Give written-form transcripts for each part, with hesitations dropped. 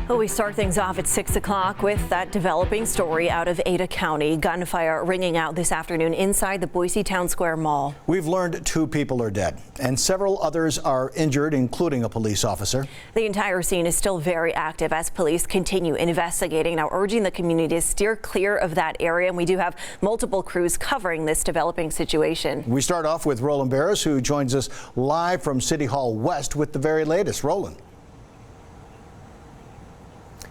Well, we start things off at 6 o'clock with that developing story out of Ada County. Gunfire ringing out this afternoon inside the Boise Towne Square Mall. We've learned 2 people are dead and several others are injured, including a police officer. The entire scene is still very active as police continue investigating, now urging the community to steer clear of that area. And we do have multiple crews covering this developing situation. We start off with Roland Barris, who joins us live from City Hall West with the very latest. Roland.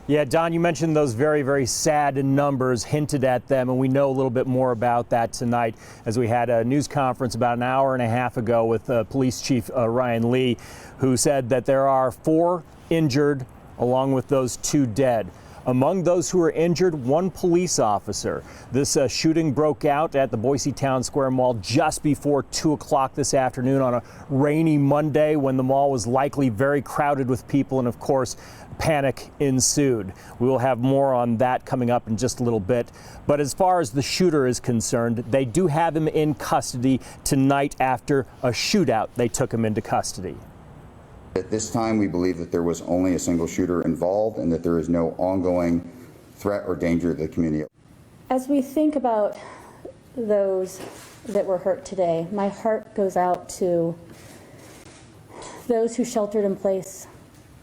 Yeah, Don, you mentioned those very, very sad numbers, hinted at them, and we know a little bit more about that tonight as we had a news conference about an hour and a half ago with Police Chief Ryan Lee, who said that there are 4 injured along with those 2 dead. Among those who are injured, 1 police officer. This shooting broke out at the Boise Towne Square Mall just before 2 o'clock this afternoon on a rainy Monday when the mall was likely very crowded with people, and of course, panic ensued. We will have more on that coming up in just a little bit. But as far as the shooter is concerned, they do have him in custody tonight after a shootout. They took him into custody. At this time, we believe that there was only a single shooter involved and that there is no ongoing threat or danger to the community. As we think about those that were hurt today, my heart goes out to those who sheltered in place,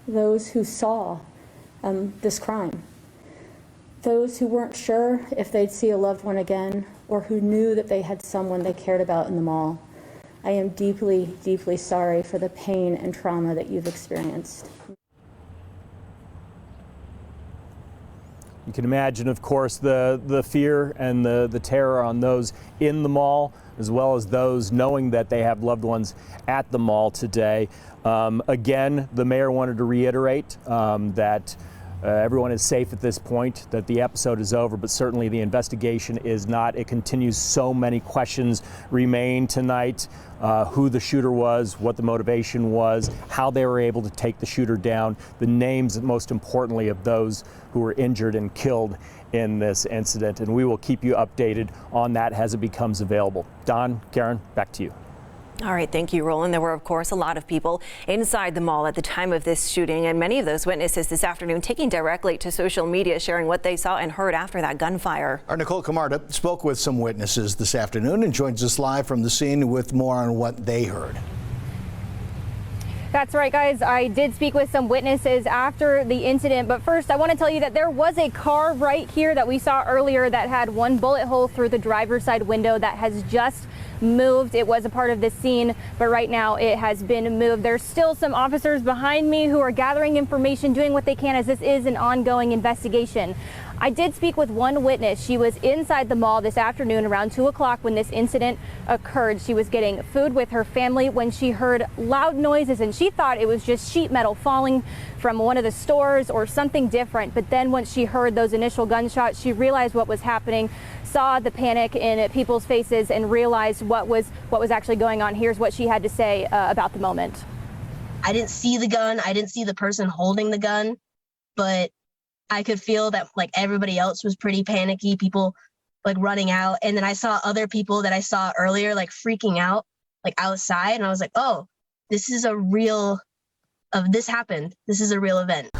those who saw this crime, those who weren't sure if they'd see a loved one again, or who knew that they had someone they cared about in the mall. I am deeply, deeply sorry for the pain and trauma that you've experienced. You can imagine, of course, the fear and the terror on those in the mall, as well as those knowing that they have loved ones at the mall today. Again, the mayor wanted to reiterate that everyone is safe at this point, that the episode is over, but certainly the investigation is not. It continues. So many questions remain tonight. Who the shooter was, what the motivation was, how they were able to take the shooter down, the names, most importantly, of those who were injured and killed in this incident. And we will keep you updated on that as it becomes available. Don, Karen, back to you. All right, thank you, Roland. There were, of course, a lot of people inside the mall at the time of this shooting, and many of those witnesses this afternoon taking directly to social media, sharing what they saw and heard after that gunfire. Our Nicole Camarda spoke with some witnesses this afternoon and joins us live from the scene with more on what they heard. That's right, guys. I did speak with some witnesses after the incident, but first I want to tell you that there was a car right here that we saw earlier that had 1 bullet hole through the driver's side window that has just moved. It was a part of this scene, but right now it has been moved. There's still some officers behind me who are gathering information, doing what they can as this is an ongoing investigation. I did speak with one witness. She was inside the mall this afternoon around 2 o'clock when this incident occurred. She was getting food with her family when she heard loud noises, and she thought it was just sheet metal falling from one of the stores or something different. But then once she heard those initial gunshots, she realized what was happening, saw the panic in people's faces, and realized what was actually going on. Here's what she had to say about the moment. I didn't see the gun. I didn't see the person holding the gun, but I could feel that like everybody else was pretty panicky, people like running out. And then I saw other people that I saw earlier like freaking out like outside. And I was like, oh, this is this happened. This is a real event.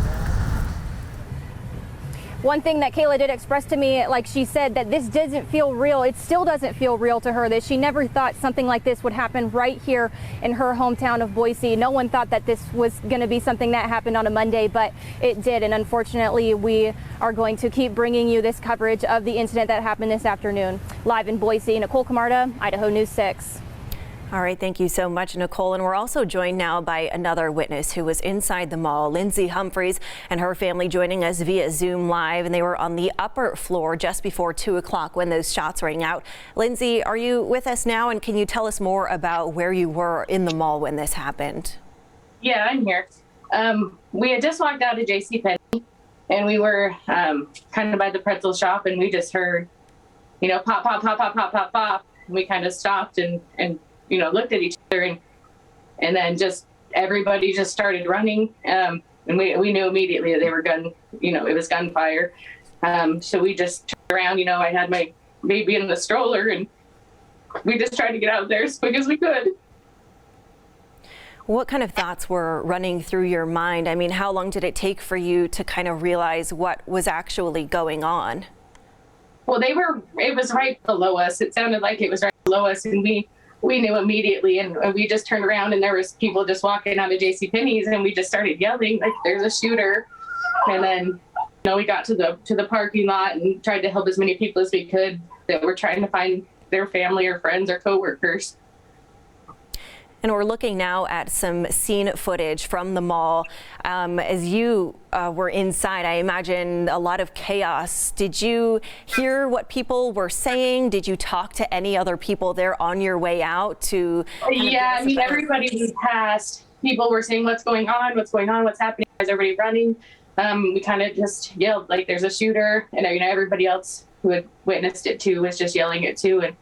One thing that Kayla did express to me, like she said, that this doesn't feel real. It still doesn't feel real to her, that she never thought something like this would happen right here in her hometown of Boise. No one thought that this was going to be something that happened on a Monday, but it did. And unfortunately, we are going to keep bringing you this coverage of the incident that happened this afternoon. Live in Boise, Nicole Camarda, Idaho News 6. All right, thank you so much, Nicole. And we're also joined now by another witness who was inside the mall, Lindsay Humphreys, and her family joining us via Zoom Live. And they were on the upper floor just before 2 o'clock when those shots rang out. Lindsay, are you with us now? And can you tell us more about where you were in the mall when this happened? Yeah, I'm here. We had just walked out of JCPenney, and we were kind of by the pretzel shop, and we just heard, pop, pop, pop, pop, pop, pop, pop. And we kind of stopped and looked at each other, and then just everybody just started running. And we knew immediately that they were it was gunfire. So we just turned around, I had my baby in the stroller, and we just tried to get out there as quick as we could. What kind of thoughts were running through your mind? I mean, how long did it take for you to kind of realize what was actually going on? Well, it was right below us. It sounded like it was right below us, and we knew immediately, and we just turned around and there was people just walking out of JCPenney's, and we just started yelling like there's a shooter. And then we got to the parking lot and tried to help as many people as we could that were trying to find their family or friends or coworkers. And we're looking now at some scene footage from the mall. As you were inside, I imagine a lot of chaos. Did you hear what people were saying? Did you talk to any other people there on your way out to? Yeah, I mean, everybody we passed, people were saying, what's going on? What's going on? What's happening? Is everybody running? We kind of just yelled like there's a shooter, and everybody else who had witnessed it too was just yelling it too, and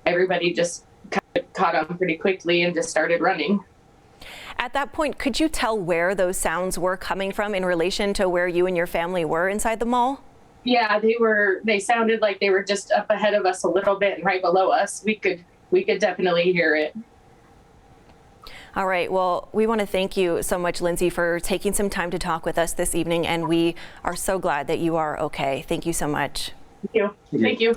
everybody just kind of caught on pretty quickly and just started running. At that point, could you tell where those sounds were coming from in relation to where you and your family were inside the mall? Yeah, they sounded like they were just up ahead of us a little bit and right below us. We could definitely hear it. All right. Well, we want to thank you so much, Lindsay, for taking some time to talk with us this evening, and we are so glad that you are okay. Thank you so much. Thank you. Thank you.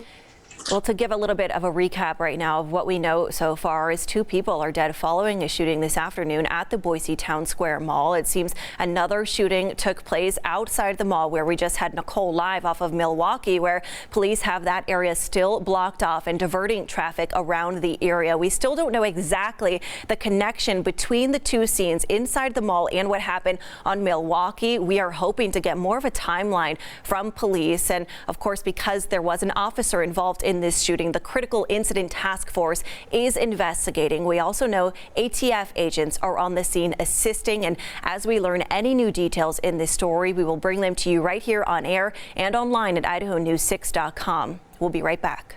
Well, to give a little bit of a recap right now of what we know so far is 2 people are dead following a shooting this afternoon at the Boise Towne Square mall. It seems another shooting took place outside the mall where we just had Nicole live off of Milwaukee, where police have that area still blocked off and diverting traffic around the area. We still don't know exactly the connection between the 2 scenes inside the mall and what happened on Milwaukee. We are hoping to get more of a timeline from police. And of course, because there was an officer involved in this shooting, the Critical Incident Task Force is investigating. We also know ATF agents are on the scene assisting, and as we learn any new details in this story, we will bring them to you right here on air and online at IdahoNews6.com. We'll be right back.